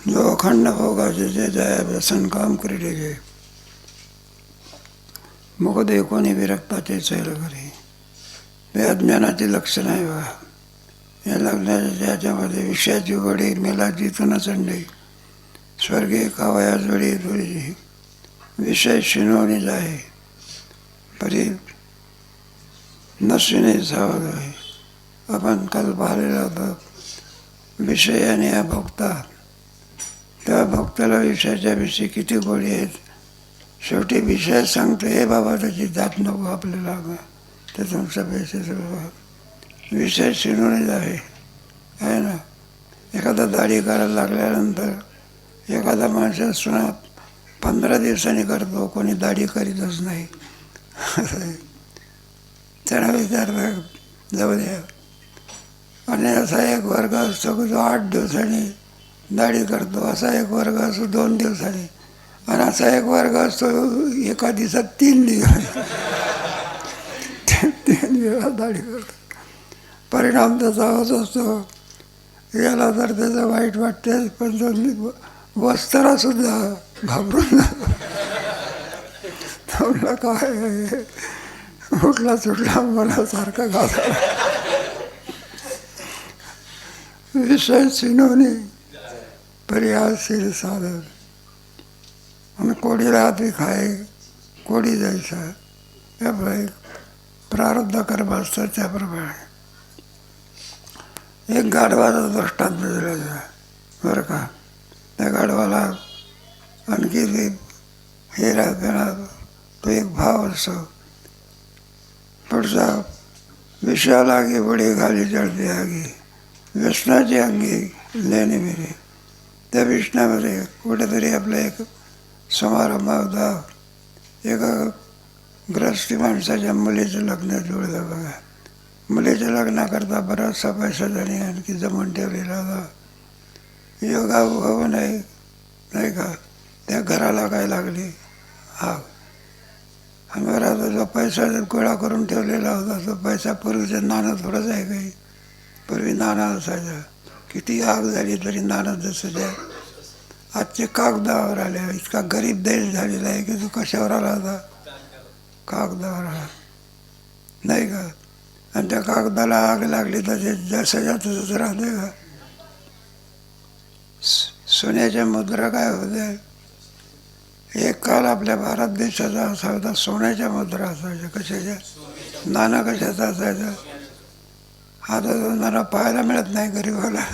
जो अखंड भोगाचे जे जया व्यसन काम करीले गे मुख देखोनी विरक्ताचे चैल करी. हे अज्ञानाची लक्षण आहे बा. या लग्नाच्या ज्याच्यामध्ये विषयाची गोडी मेलाची न चंडी स्वर्गीय कावया जोडी जोडी विषय शिनवणी जाय परी नशिने सावध आहे. आपण काल पाहिलेला होता विषयाने हा भोगता, त्या भक्ताला विषयाच्या विषयी किती गोडी आहेत. शेवटी विषय सांगतो हे बाबा त्याची जात नको आपल्याला, ते तुमचा पैसे सगळं विषय शिणूनच आहे ना. एखादा दाढी करायला लागल्यानंतर एखादा माणूस सुना 15 दिवसांनी करतो, कोणी दाढी करीतच नाही. त्याला विचारलं जाऊ द्या. आणि असा एक वर्ग असतो की जो 8 दिवसांनी दाढी करतो, असा एक वर्ग असतो 2 दिवसांनी, आणि असा एक वर्ग असतो एका दिवसात 3 दिवस 3 वेळा दाढी करतो. परिणाम त्याचा होत असतो. याला तर त्याचं वाईट वाटते, पण तो वस्त्राला सुद्धा घाबरून म्हणलं काय उठला सुटला मला सारखा घाला. विषय सिनोनी पर्यायशील साधन. आणि कोडीला हाती खाय कोडी जायचा, याप्रमाणे प्रारब्ध कर्म असतं. त्याप्रमाणे एक गाढवाचा दृष्टांत दिला जा बरं का. त्या गाढवाला आणखी ते हेरा फेरा तो एक भाव असतो. पुढचा विषयाला आगे बडी घाली चढते आगी व्यसनाची अंगी लेणे मेरे. त्या व्यसनामध्ये कुठेतरी आपला एक समारंभ होता. एका ग्रस्ती माणसाच्या मुलीचं लग्न जुळलं बघा. मुलीच्या लग्नाकरता बराचसा पैसा त्याने आणखी जमून ठेवलेला होता. योगा उगव नाही का. त्या घराला काय लागली आग. आणि घराचा जो पैसा गोळा करून ठेवलेला होता तो पैसा पूर्वीचं नाणं थोडंच आहे काही. पूर्वी नाणं असायचं. किती आग झाली तरी नाणं जसं द्या. आजचे कागदावर आले. इतका गरीब देश झालेला आहे की तो कशावर आला होता, कागदावर आला नाही का. आणि त्या कागदाला आग लागली तर ते जसं तसंच राहते का. सोन्याच्या मुद्रा काय होत्या. एक काल आपल्या भारत देशाचा असा होता सोन्याच्या मुद्रा असायच्या. कशाच्या नाणं कशाचा असायचं. आता तो नाणं पाहायला मिळत नाही गरीबाला.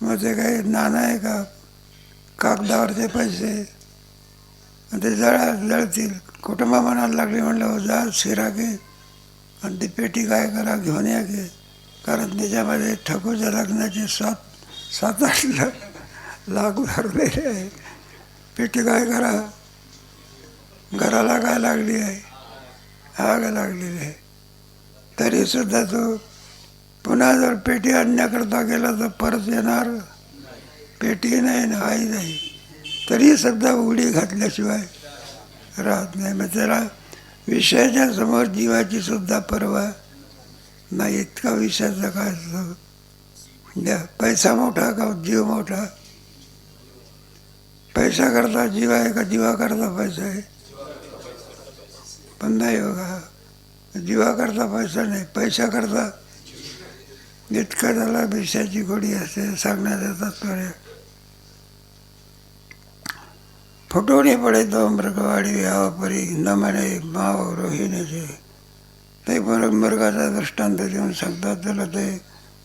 मग ते काही नाणं आहे का कागदावरचे पैसे ते जळतील. कुटुंबा म्हणायला लागली म्हणलं जा शिरा घे आणि ती पेटी काय करा घेऊन या घे. कारण त्याच्यामध्ये ठकूच्या लग्नाचे 7-8 लाख भरलेले आहे. पेटी काय करा. घराला काय लागली आहे, आग लागलेली आहे. तरीसुद्धा तो पुन्हा जर पेटी आणण्याकरता गेला तर परत येणार. पेटी नाही ना आई नाही, तरी सुद्धा उडी घातल्याशिवाय राहत नाही. मग त्याला विषयाच्या समोर जीवाची सुद्धा पर्वा नाही. इतका विषयाचा काय असतो. द्या पैसा मोठा का जीव मोठा. पैसा करता जीव आहे का जीवा करता पैसा आहे. पण नाही बघा, जीवा करता पैसा नाही, पैसा करता इतकं त्याला विषयाची गोडी असते. सांगण्यात येतात तात्पर्य. फुटवणे पडे तो मृगवाडी यावपरी न म्हणे माव रोहिणीचे. ते मृगाचा दृष्टांत देऊन सांगतात. त्याला ते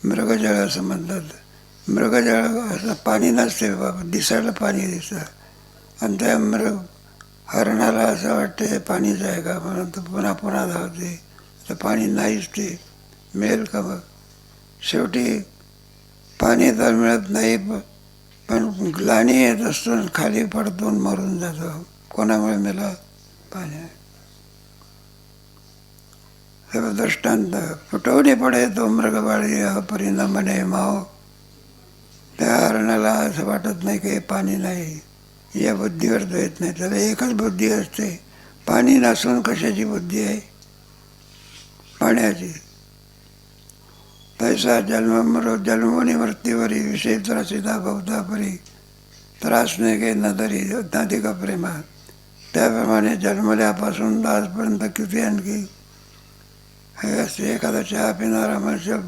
मृगजळ असं म्हणतात. मृगजळ असं पाणी नसते बाबा, दिसायला पाणी दिसतं. आणि त्या हरणाला असं वाटतं हे पाणीच आहे का म्हणून तो पुन्हा पुन्हा धावते. तर पाणी नाहीच ते मेल का बघ. शेवटी पाणी तर मिळत नाही, पण ग्लानी येत असतो खाली पडतो मरून जातो. कोणामुळे मेला पाणी. हे दृष्टांत. फुटवणे पडे तो मृगवाळी परिणाम म्हणे माव. त्या हरणाला असं वाटत नाही की पाणी नाही. या बुद्धीवर येत नाही. त्याला एकच बुद्धी असते. पाणी नसून कशाची बुद्धी आहे, पाण्याची. तैसा जन्मोनी मृत्यूवरी विषय त्रासिता बहुधा परी त्रासने गे नदरी अधिक प्रेमा. त्याप्रमाणे जन्मल्यापासून आजपर्यंत किती आणखी हे असते. एखादा चहा पिणारा मनुष्य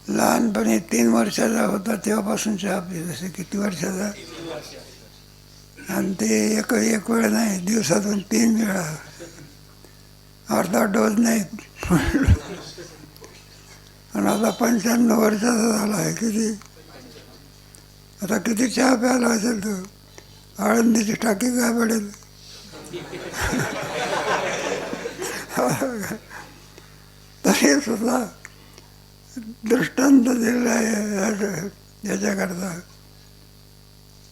लहानपणी 3 वर्षाचा होता तेव्हापासून चहा पित असे. किती वर्षाचा? आणि ते एक वेळ नाही, दिवसातून 3 वेळा. अर्धा डोस नाही. आणि आता 95 वर्षाचा झाला आहे. किती आता किती चहा प्यायला असेल तो? आळंदीची टाकी काय पडेल? तरी सुद्धा दृष्टांत दिलेला आहे याच्याकरता.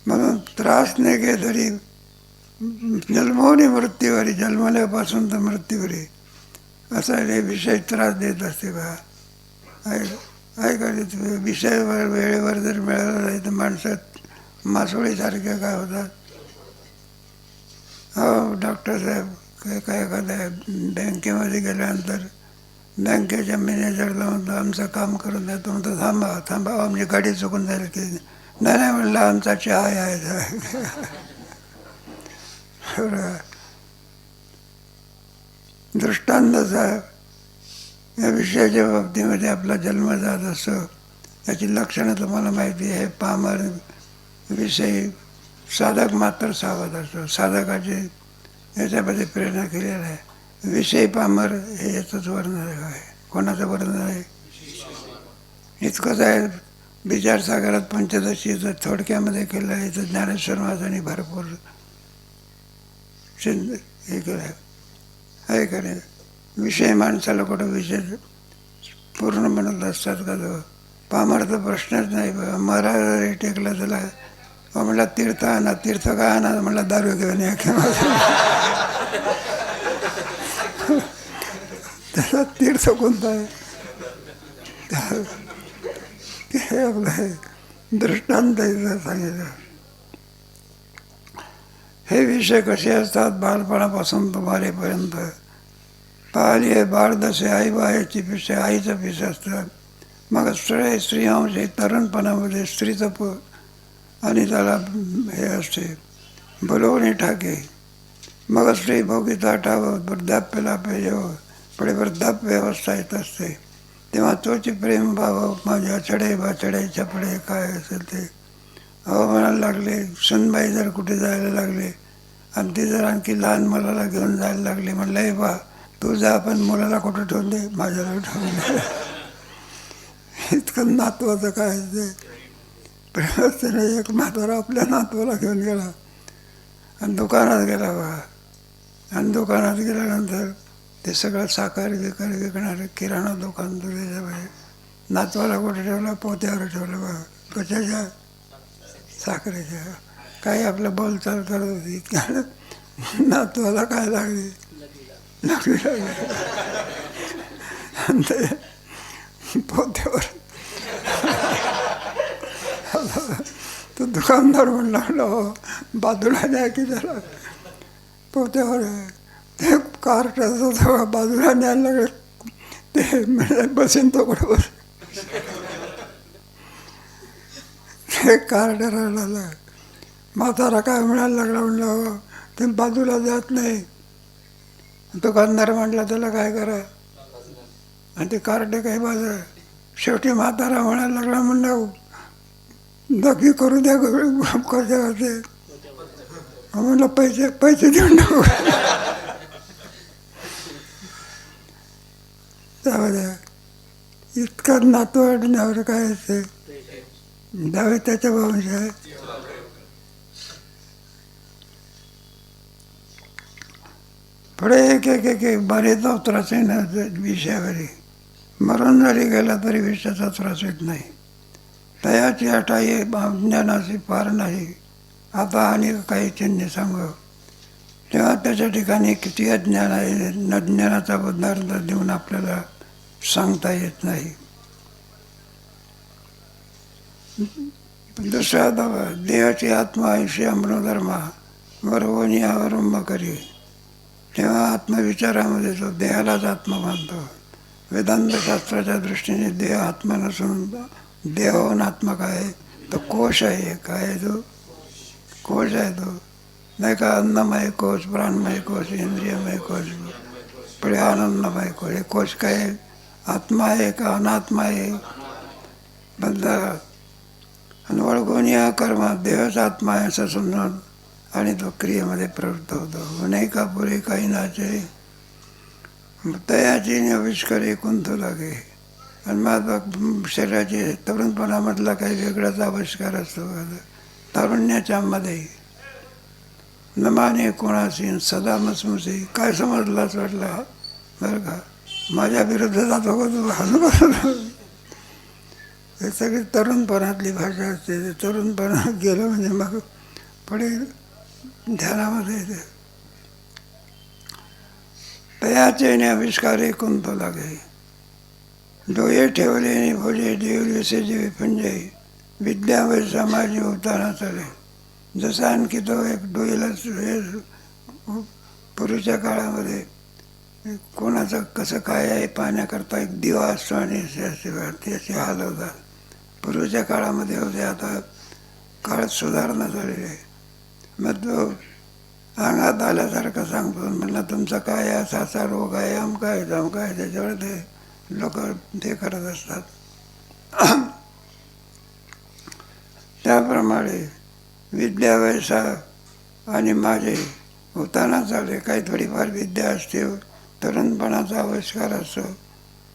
म्हणून त्रास नाही घे तरी जन्मोनी मृत्यूवरी, जन्मल्यापासून तर मृत्यूवरी असा हे विषय त्रास देत असते. बा ऐका, विषय वेळेवर जर मिळाला नाही तर माणसात मासोळीसारखे काय होतात. हो डॉक्टर साहेब काय एखाद्या बँकेमध्ये गेल्यानंतर बँकेच्या मॅनेजरला म्हणतो आमचं काम करून द्या. तो म्हणतो थांबा थांबा, आमची गाडी चुकून जाईल की. नाही म्हणलं आमचा चहा आहे. दृष्टांताचा या विषयाच्या बाबतीमध्ये आपला जन्म जात असतो. याची लक्षणं तुम्हाला माहिती आहे. पामर विषयी साधक मात्र सावध असतो. साधकाची याच्यामध्ये प्रेरणा केलेला आहे. विषय पामर हे याचंच वर्णन आहे. कोणाचं वर्णन आहे? इतकंच आहे. विचारसागरात पंचदशीचं थोडक्यामध्ये केलं आहे. तर ज्ञानेश्वर महाराजांनी भरपूर हे केलं आहे. करे विषय माणसाला कुठं विषय पूर्ण म्हणत असतात का? तो पामरचा प्रश्नच नाही. महाराज टेकला त्याला म्हणला तीर्थ आणा. तीर्थ का आणा? म्हणला दारू घेऊन या. त्याला तीर्थ कोणता आहे? हे आपलं दृष्टांत सांगितलं. हे विषय कसे असतात? बालपणापासून तुम्हारेपर्यंत पाहिली आहे. बाळदशे आई बायाची पिसे आईचं पिस असतात. मग स्त्रीअंश हे तरुणपणामध्ये स्त्रीचं आणि त्याला हे असते बोलवणे ठाके. मग स्त्री भोगिता ठावं वृद्धाप्य लाभे जेव्हा पुढे वृद्धाप्य अवस्था येत असते तेव्हा तोची प्रेम भाव माझ्या चढे बाचडे छपडे काय असेल ते अहो म्हणायला लागले. सुनबाई जर कुठे जायला लागले आणि ती जर आणखी लहान मुलाला घेऊन जायला लागली, म्हणलं हे बा तू जा, पण मुलाला कुठं ठेवून दे? माझ्याला ठेवून दे. इतकं नातवाचं काय ते प्रेमाने एक म्हातारा आपल्या नातवाला घेऊन गेला आणि दुकानात गेला. बा आणि दुकानात गेल्यानंतर ते सगळं साखर विकणारे किराणा दुकान त्याच्यामध्ये नातवाला कुठे ठेवला? पोत्यावर ठेवलं. बा कशाच्या? साखरेच्या. काही आपलं बोलचाल करत होती. नातवाला काय लागली आणि ते पोत्यावर तो दुकानदार म्हणला हो बाजूला द्या की जरा. पोत्यावर ते कार्ट बाजूला न्यायला लागले. ते म्हणजे बसेन तो बरोबर ते कार्ट राहिला. म्हातारा काय म्हणायला लागला, म्हणलं हो ते बाजूला जात नाही. दुकानदार म्हटला त्याला काय करा, आणि ते कार्टे काही बाजू. शेवटी म्हातारा म्हणायला लागला, म्हणलं नक्की करू द्या करते करते. म्हणलं पैसे देऊन टाकू. त्यामध्ये इतका नातू वाढण्यावर काय असते. दहावी त्याच्या वंश आहे. पुढे एक एक एक एक बरेच त्रास आहे ना विषयावरी. मरण जरी गेला तरी विषयाचा त्रास येत नाही. तयाची अटाई ज्ञानाची पार नाही. आता आणि काही चिन्ह सांगू तेव्हा त्याच्या ठिकाणी किती अज्ञान आहे. न ज्ञानाचा उदाहरण देऊन आपल्याला सांगता येत नाही. दुसरा देहाची आत्मा आयुष्य अमृधर्मा वरवणी अवलंब करी. तेव्हा आत्मविचारामध्ये तो देहालाच आत्मा मानतो. वेदांतशास्त्राच्या दृष्टीने देह आत्मा नसून देहून आत्मा काय आहे? तो कोश आहे. काय आहे तो? कोश आहे तो. नाही का? अन्नमय कोश, प्राणमय कोश, इंद्रियमय कोश, पुढे आनंदमय कोश. हे कोश काय आहे? आत्मा आहे का अनात्मा आहे? बदला. आणि वळगून या कर्म देहच आत्मा आहे असं समजून आणि तो क्रियेमध्ये प्रवृत्त होतो. नाही का पुरे काही नाचे तयाची आविष्कार कुंथू लागे. आणि मग शरीराचे तरुणपणामधला काही वेगळाच आविष्कार असतो तारुण्याच्या मध्ये. न माने कोणाशी सदा मसमुसी. काय समजलाच वाटला बरं का? माझ्या विरुद्ध जातो का तू? हलू. हे सगळी तरुणपणातली भाषा असते. ते तरुणपणात गेलं म्हणजे मग पुढे ध्यानामध्ये येते. तयाचे आविष्कारे कुंत लागे. डोळे ठेवले भोजे देवसे जीवे पुंजे. विद्या व समाज होताना चाले. जसं आणखी तो एक डोळेला पूर्वीच्या काळामध्ये कोणाचं कसं काय आहे पाहण्याकरता एक दिवा असतो आणि त्याचे हलवतात. पूर्वीच्या काळामध्ये होते. आता काळात सुधारणा झालेली आहे. मग तो अंगात आल्यासारखं सांगतो. म्हणलं तुमचा काय आहे? असा रोग आहे, अमका आहे, जमका आहे. त्याच्यावर ते लोक ते करत असतात. त्याप्रमाणे विद्या वैसा आणि माझे होताना चाले. काही थोडीफार विद्या असते, तरुणपणाचा आविष्कार असतो.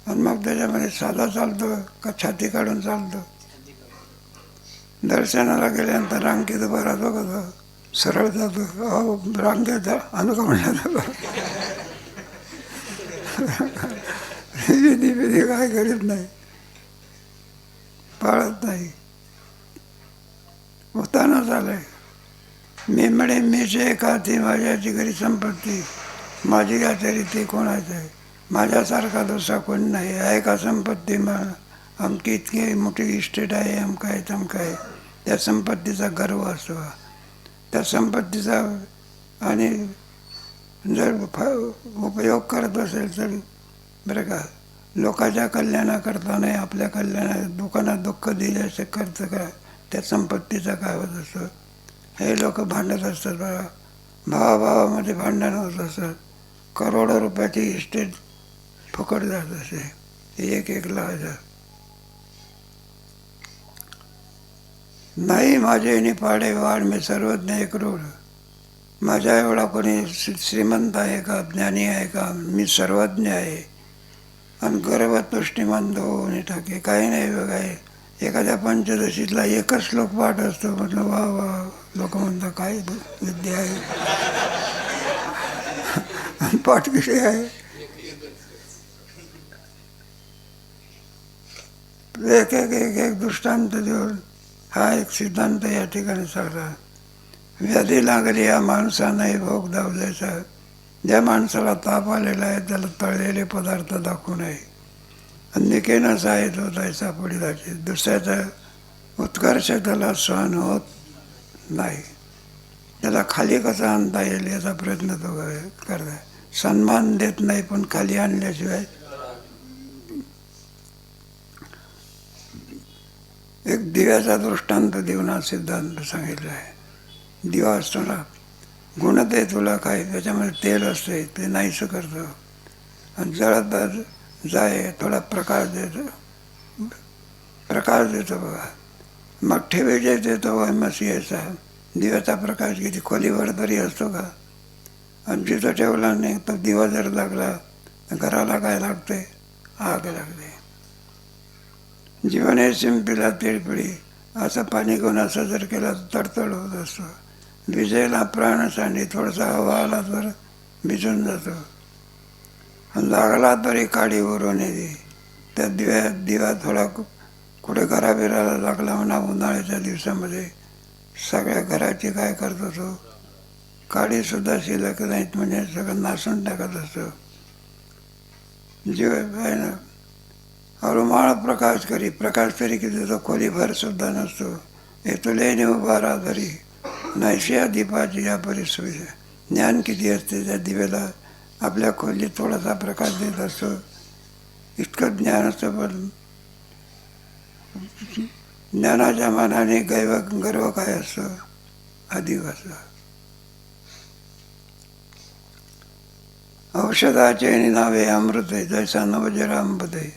आणि मग त्याच्यामध्ये साधा चालतो का छाती काढून चालतो? दर्शनाला गेल्यानंतर रांगेत उभा राहतो का तो? सरळ जातो? अहो रांगेत अनुका म्हणलं विधी काय करीत नाही, पाळत नाही. होताना चालय. मी म्हणे मीचे का ती माझ्याची घरी संपत्ती. माझी आचारी ती कोणाचं आहे? माझ्यासारखा दुसरा कोण नाही आहे का संपत्ती? मग आमकी इतकी मोठी इस्टेट आहे, आमका आहे तमका आहे. त्या संपत्तीचा गर्व असतो. त्या संपत्तीचा आणि जर उपयोग करत असेल तर बरं का, लोकांच्या कल्याणाकरता नाही आपल्या कल्याणात दुकानात दुःख दिल्याचे करतं का? त्या संपत्तीचा काय होत असतं? हे लोक भांडत असतात बघा. भावाभावामध्ये भांडण होत असतात. करोडो रुपयाची इस्टेट फुकट जात असे. एक लावायचं नाही. माझे पाडे वाढ मी सर्वज्ञ एक रोड. माझ्या एवढा कोणी श्रीमंत आहे का, ज्ञानी आहे का? मी सर्वज्ञ आहे. आणि गर्व तुष्टीमंत होऊन टाके काही नाही बघा. एखाद्या पंचदशीतला एकच श्लोक पाठ असतो. म्हटलं वा वा. लोक म्हणतात काय विद्या आहे. पाठ विषय आहे. एक एक एक एक दृष्टांत देऊन हा एक सिद्धांत या ठिकाणी सांगला. व्याधी लागली या माणसाने भोग दावल्याचा. ज्या माणसाला ताप आलेला आहे त्याला तळलेले पदार्थ दाखवू नये. निकेनं साहित होत आहे सापडी जायचे. दुसऱ्याचा उत्कर्ष त्याला सहन होत नाही. त्याला खाली कसा आणता येईल याचा प्रयत्न तो करता. सन्मान देत नाही पण खाली आणल्याशिवाय. एक दिव्याचा दृष्टांत देऊन हा सिद्धांत सांगितला आहे. दिवा असतो ना, गुणत आहे तुला काय, त्याच्यामध्ये तेल असते ते नाहीसं करतं. आणि जळत जाय थोडा प्रकाश देतो बघा. मग ठेवेचे देतो मसियाचा. दिव्याचा प्रकाश किती खोलीवर तरी असतो का? आणि जिथं ठेवला नाही तर दिवा जर लागला घराला काय लागते? आग लागते. जीवन हे शिंपीला तिळपिळी. असं पाणी घेऊन असं जर केलं तर तडतड होत असतो. विजेला प्राण सांडी. थोडासा हवा आला तर भिजून जातो. लागला तरी काडी उरून येते. त्या दिवा थोडा कुठे घराबिराला लागला म्हणा उन्हाळ्याच्या दिवसामध्ये सगळ्या घराची काय करतो तो? काडीसुद्धा शिल्लक नाहीत म्हणजे सगळं नासून टाकत असतो. जीव आहे ना अरुमाळ प्रकाश करी. प्रकाश तरी किती तो खोलीभर सुद्धा नसतो. हे तुले उभा राहा तरी नाहीशी या दीपाची या परिस्थिती. ज्ञान किती असते त्या दिव्याला आपल्या खोलीत थोडासा प्रकाश देत असतो. इतकं ज्ञान असतं, पण ज्ञानाच्या मानाने गर्व काय असतं, अधिक असतं. औषधाचे नावे अमृत आहे, जैसा नवजरामृत आहे,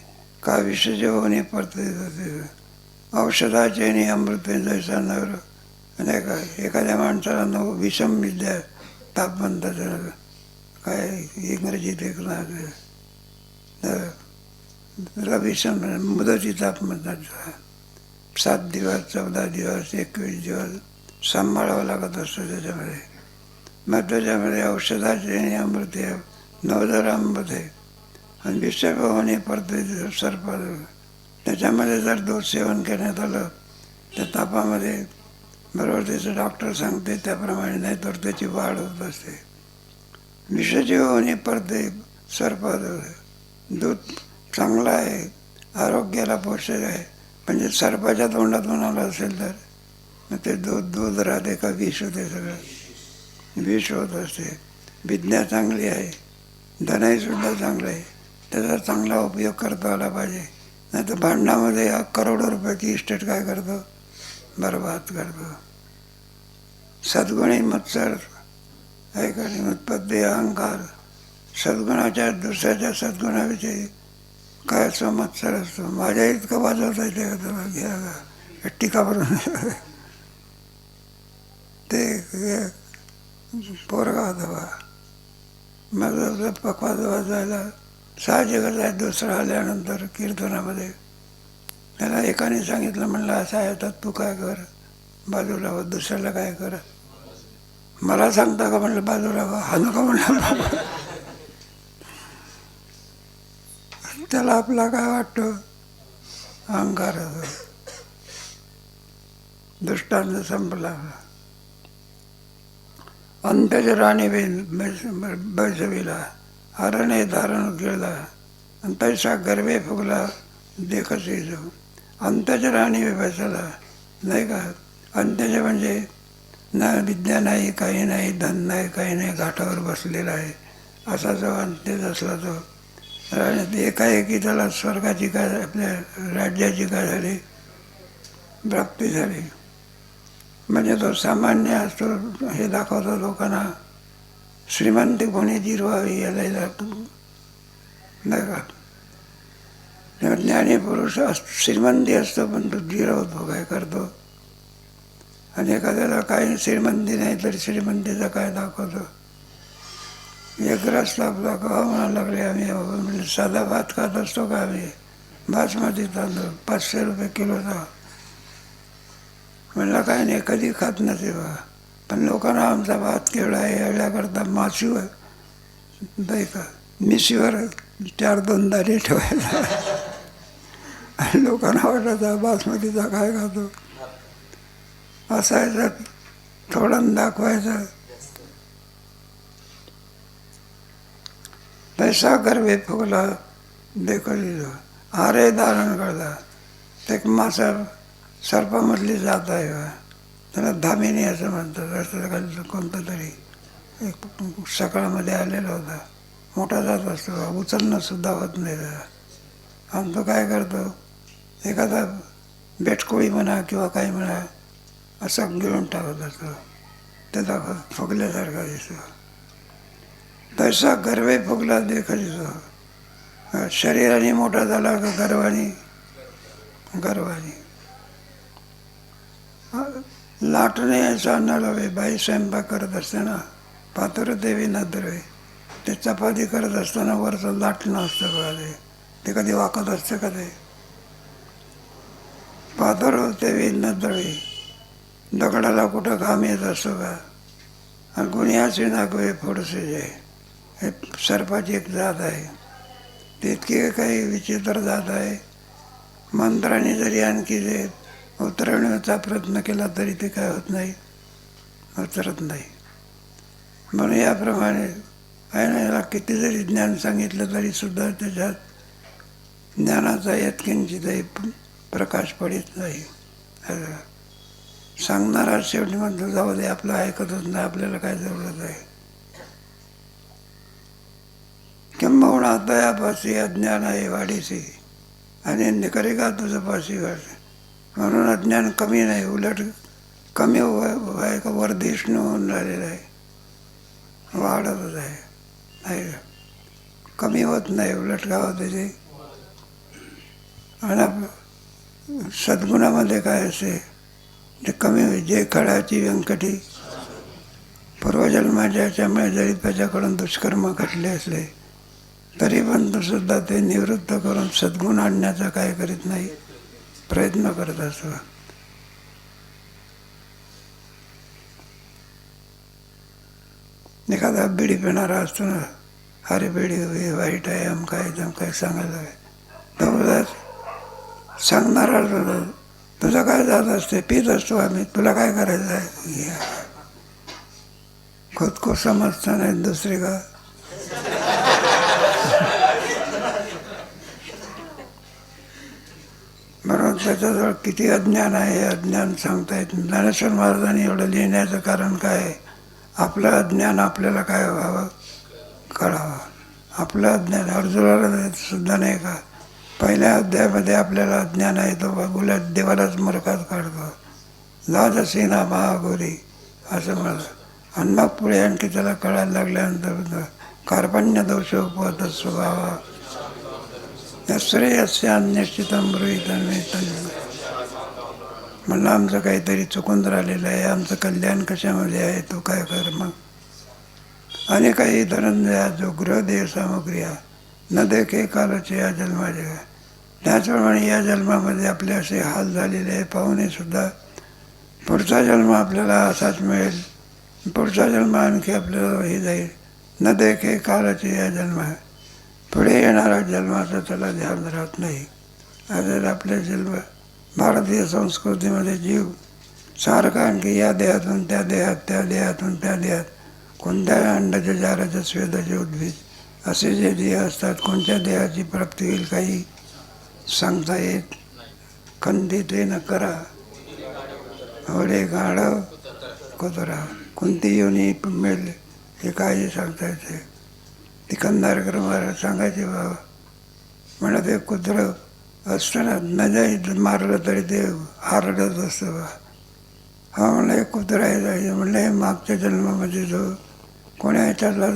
का विषय होणे पडते. औषधाचे अमृत आहे जैसा नवर. नाही का, एखाद्या माणसाला विषम विद्या ताप म्हणतात, काय इंग्रजीत एक विषम मुदती ताप म्हणतात. 7 दिवस 14 दिवस 21 दिवस सांभाळावं लागत असतं त्याच्यामध्ये. मग त्याच्यामध्ये औषधाचे अमृत आहे, नवजरामृत आहे, आणि विषय होणे पडते सर्प. त्याच्यामध्ये जर दूध सेवन करण्यात आलं त्या तापामध्ये, बरोबर त्याचं डॉक्टर सांगते त्याप्रमाणे, नाही तर त्याची वाढ होत असते. विषाची होणे पडते सर्प. दूध चांगलं आहे, आरोग्याला पोषक आहे, म्हणजे सर्पाच्या तोंडातून आलं असेल तर मग ते दूध राहते का विष होते, सगळं विष होत असते. विद्या चांगली आहे, धनहीसुद्धा चांगलं आहे, त्याचा चांगला उपयोग करता आला पाहिजे. नाही तर भांडणामध्ये करोडो रुपयाची इस्टेट काय करतो, बरबाद करतो. सद्गुणी मत्सर ऐकणे उत्पत्ती अहंकार. सद्गुणाच्या दुसऱ्याच्या सद्गुणाविषयी काय असं मत्सर असतो. माझ्या इतकं वाजवता येते का तुला, घ्या टीका करून. ते पोरगा होता बा, माझं पकवाज वाजायला साहजिकच आहे. दुसरं आल्यानंतर कीर्तनामध्ये त्याला एकाने सांगितलं, म्हणलं असं आहे तर तू काय कर, बाजूला हो, दुसऱ्याला काय कर. मला सांगता का म्हणलं बाजूला हो, हा नका म्हणलं. त्याला आपला काय वाटतं, अहंकार. दृष्टांत संपला. अंत्याच्या राणी बैसविला, हरणे धारण केला, आणि तैसा गर्वे फुगला देखसी जो. अंत्याच्या राणी बैसला, नाही का. अंत्याचे म्हणजे ना विद्या नाही, काही नाही, धन नाही, काही नाही, घाटावर बसलेला आहे, असा जो अंत्यच असला तो राणी. एकाएकी त्याला स्वर्गाची काय, आपल्या राज्याची काय झाली, प्राप्ती झाली. म्हणजे तो सामान्य असतो, हे दाखवतो लोकांना. श्रीमंती कोणी जिरवावी याला नाही का. ज्ञानी पुरुष श्रीमंती असतो, पण तो जिरवतो, काय करतो. आणि एखाद्याला काही श्रीमंती नाही तरी श्रीमंतीचा काय दाखवतो. एक ग्रस्त आपला का म्हणायला लागले, आम्ही म्हणजे साधा भात खात असतो का आम्ही, बासमती तांदूळ 500 रुपये किलोचा. म्हणलं काय नाही, कधी खात नसे बा, पण लोकांना आमचा भात केवढा आहे याच्याकरता माशीवर नाही का, मिशीवर 4-2 दाणे ठेवायला. आणि लोकांना वाटायचा बासमतीचा काय खातो, असायचं. थोडं दाखवायचं. पैसा गर्वे फुगला देखो हारे धारण करता. ते मासा सर्पामधली जात आहे का, त्याला धामिनी असं म्हणतात. रस्त्याखाली कोणतं तरी एक सकाळमध्ये आलेला होता, मोठा जात असतो, उचलणं सुद्धा होत नाही त्याला. आणि तो काय करतो, एखादा बेटकोळी म्हणा किंवा काही म्हणा असं गिळून टाकत असतो, त्याचा फुगल्यासारखा दिसतो. तसा गर्वे फुगला देखा दिसतो. शरीराने मोठा झाला का गर्वानी, गर्वानी. लाटणे याचा न लवे. बाई स्वयंपाक करत असताना पात्र देवी न द्रवे, ते चपाती करत असताना वरचं लाटणं असतं बघा, ते कधी वाकत असतं का, ते पातर देवी न द्रवे. दगडाला कुठं घाम येत असतो का. आणि गुन्ह्याचे नागवे फोडसे जे, हे सर्पाची एक जात आहे. ते इतकी काही विचित्र जात आहे. मंत्राने जरी आणखी जे उतरवण्याचा प्रयत्न केला तरी ते काय होत नाही, उतरत नाही. म्हणून याप्रमाणे आहे ना, याला किती जरी ज्ञान सांगितलं तरी सुद्धा त्याच्यात ज्ञानाचा यत्किंचितही प्रकाश पडित नाही. सांगणारा शेवटी म्हणतो जाऊ दे, आपलं ऐकतच नाही, आपल्याला काय जरूरत आहे. किंबहुना गुणातयापासी अज्ञान आहे वाढीसी आणि निकरी का तुझं पाशी वाढ. म्हणून अज्ञान कमी नाही, उलट कमी व्हाय का वर्धिष्णू होऊन राहिलेलं आहे, वाढतच आहे. नाही का? कमी होत नाही, उलट का होते ते. आणि सद्गुणामध्ये काय असे ते कमी होईल. जे खडाची व्यंकटी पूर्वजन्माच्या याच्यामुळे जरी त्याच्याकडून दुष्कर्म घडले असले तरी पण तो सुद्धा ते निवृत्त करून सद्गुण आणण्याचा काय करीत नाही, प्रयत्न करत असतो. एखादा बिडी पिणारा असतो ना, अरे बिडी हे वाईट आहे, अमकाय जमकाय सांगायला आहे, तो सांगणारा तुझं काय जात असते, पीत असतो आम्ही, तुला काय करायचं आहे. खुद को समजता नाही दुसरी का. बरोबर. त्याच्याजवळ किती अज्ञान आहे, अज्ञान सांगता येत नाही. ज्ञानेश्वर महाराजांनी एवढं लिहिण्याचं कारण काय आहे, आपलं अज्ञान आपल्याला काय व्हावं, कळावं. आपलं अज्ञान अर्जुनाला सुद्धा नाही का, पहिल्या अध्यायामध्ये आपल्याला अज्ञान आहे तो उलट देवालाच मूर्खात काढतो. लाजसी ना महागोरी असं म्हणलं. आणि मग पुढे आणखी त्याला कळायला लागल्यानंतर कार्पण्य दोष उपवत स्वभावा श्रेयस्य अन्यश्चितम गृहीतन म्हणलं आमचं काहीतरी चुकून राहिलेलं आहे, आमचं कल्याण कशामध्ये आहे, तो काय कर मग. आणि काही धनंजया जो गृहदेह सामग्री न देखे कालचे या जन्माचे. त्याचप्रमाणे या जन्मामध्ये आपले असे हाल झालेले आहे पाहूने सुद्धा पुढचा जन्म आपल्याला असाच मिळेल, पुढचा जन्म आणखी आपल्याला हे जाईल. न देखे कालचे या जन्म, पुढे येणारा जन्माचं त्याला ध्यान राहत नाही. आज आपले जन्म भारतीय संस्कृतीमध्ये जीव सारखा आणखी या देहातून त्या देहात, त्या देहातून त्या देहात, कोणत्या अंडाचे जाराचे स्वेदाचे उद्भिद असे जे देह असतात, कोणत्या देहाची प्राप्ती होईल काही सांगता येत. कंदी ते न करा वडे गाढव कुत्रा, कोणती योनी मिळेल हे काही सांगता येते. ती कंदारकर महाराज सांगायचे बाबा, म्हणत ते कुत्रं असताना न जाई मारलं तरी ते हारडत असतं बा. हा म्हणलं एक कुत्रा आहे जायचं. म्हणलं हे मागच्या जन्मामध्ये जो कोण्या ह्याच्यातला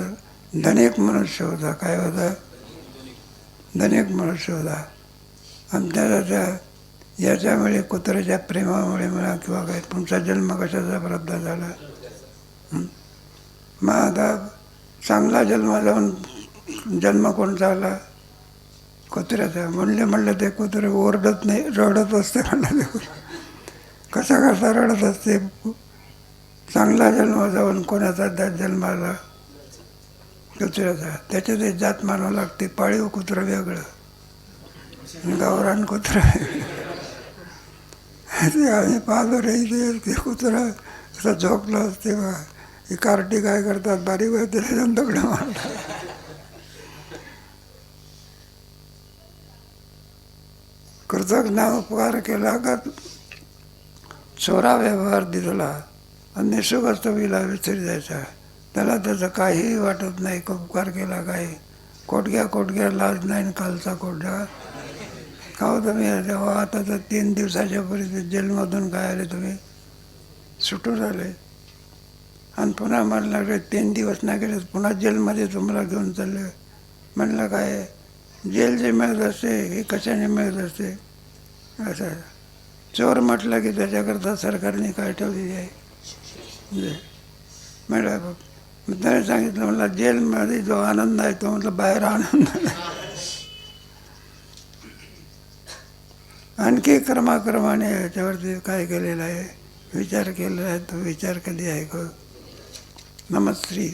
धनिक मनुष्य होता, काय होता, धनिक मनुष्य होता. आणि त्या याच्यामुळे कुत्र्याच्या प्रेमामुळे म्हणा किंवा काय तुमचा जन्म कशाचा प्राप्त झाला. मग आता चांगला जन्म जाऊन जन्म कोणता आला, कुत्र्याचा. म्हणलं ते कुत्रे ओरडत नाही, रडत असते. म्हणलं ते कसा कसा रडत असते. चांगला जन्म जाऊन कोणाचा जन्माला कुत्र्याचा, त्याच्यात जात मानावं लागते. पाळीव कुत्रं वेगळं, गावरान कुत्रं ते आम्ही पाहतो रे. ते कुत्रं असं झोपलं असते बा. ही कार्टी काय करतात, बारीक त्याला दगड मारतात. कृतज्ञ उपकार केला का चोरा व्यवहार दिला आणि निसुगस्त विला विसरी जायचा. त्याला त्याचं काहीही वाटत नाही. उपकार केला काही कोटक्या लाज नाही कालचा कोटक्या का हो तुम्ही. तेव्हा आता तर 3 दिवसाच्या पूर्वी जेलमधून काय आले तुम्ही, सुटून आले आणि पुन्हा मला लागले 3 दिवस नाही गेले पुन्हा जेलमध्ये तुम्हाला घेऊन चालले. म्हणलं काय जेल जे मिळत असते हे कशाने मिळत असते. असं चोर म्हटलं की त्याच्याकरता सरकारने काय ठेवलेली आहे. म्हणलं मग त्याने सांगितलं, म्हणलं जेलमध्ये जो आनंद आहे तो म्हटलं बाहेर आनंद आणखी क्रमाक्रमाने याच्यावरती काय केलेलं आहे, विचार केलेला आहे. तो विचार कधी आहे का. नमस्ते.